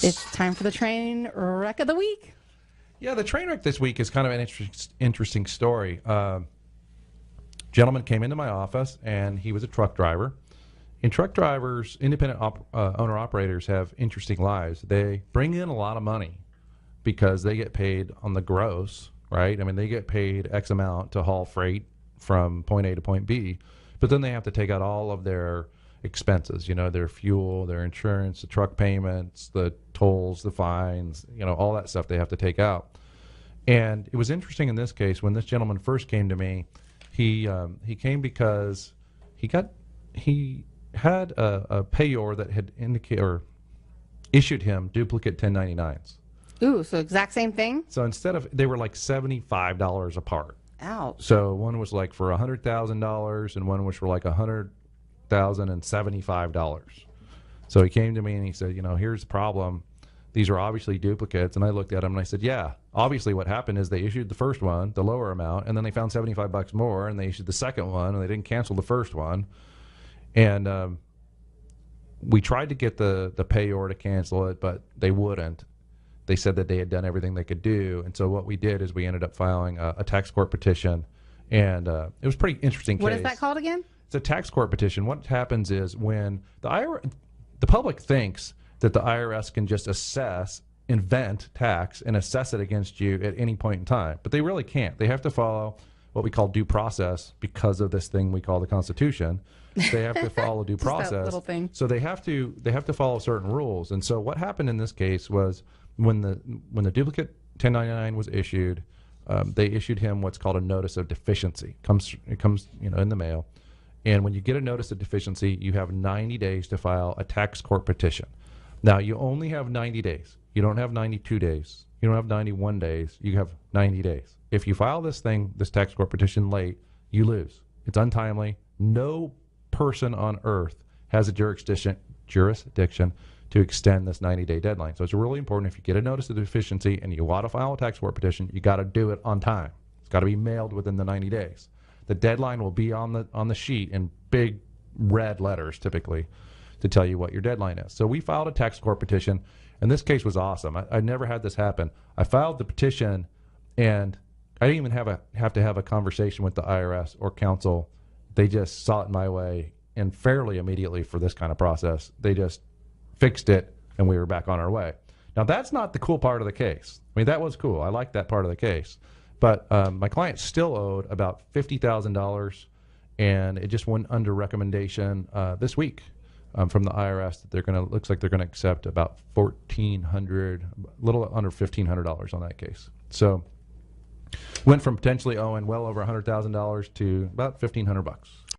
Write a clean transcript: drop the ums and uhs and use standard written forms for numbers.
It's time for the train wreck of the week. Yeah, the train wreck this week is kind of an interesting story. Gentleman came into my office, and he was a truck driver. And truck drivers, independent owner-operators, have interesting lives. They bring in a lot of money because they get paid on the gross, right? I mean, they get paid X amount to haul freight from point A to point B, but then they have to take out all of their expenses, their fuel, their insurance, the truck payments, the tolls, the fines, all that stuff they have to take out. And it was interesting in this case, when this gentleman first came to me, he came because he had a payor that had issued him duplicate 1099s. Ooh, so exact same thing? So they were like $75 apart. Ouch. So one was like for $100,000 and one was for like $100,075. So he came to me and he said, here's the problem. These are obviously duplicates. And I looked at him and I said, yeah, obviously what happened is they issued the first one, the lower amount, and then they found $75 more and they issued the second one and they didn't cancel the first one. And we tried to get the payor to cancel it, but they wouldn't. They said that they had done everything they could do. And so what we did is we ended up filing a tax court petition. And it was a pretty interesting case. What is that called again? It's a tax court petition. What happens is when the public thinks that the IRS can just invent tax and assess it against you at any point in time. But they really can't. They have to follow what we call due process because of this thing we call the Constitution. They have to follow due process. That little thing. So they have to follow certain rules. And so what happened in this case was when the duplicate 1099 was issued, they issued him what's called a notice of deficiency. It comes in the mail. And when you get a notice of deficiency, you have 90 days to file a tax court petition. Now, you only have 90 days. You don't have 92 days. You don't have 91 days. You have 90 days. If you file this tax court petition late, you lose. It's untimely. No person on earth has a jurisdiction to extend this 90-day deadline. So it's really important, if you get a notice of deficiency and you want to file a tax court petition, you got to do it on time. It's got to be mailed within the 90 days. The deadline will be on the sheet in big red letters, typically, to tell you what your deadline is. So we filed a tax court petition, and this case was awesome. I never had this happen. I filed the petition, and I didn't even have to have a conversation with the IRS or counsel. They just saw it my way, and fairly immediately for this kind of process, they just fixed it, and we were back on our way. Now, that's not the cool part of the case. I mean, that was cool. I liked that part of the case. But my client still owed about $50,000, and it just went under recommendation this week from the IRS that looks like they're gonna accept about $1,400, a little under $1,500 on that case. So went from potentially owing well over $100,000 to about $1,500.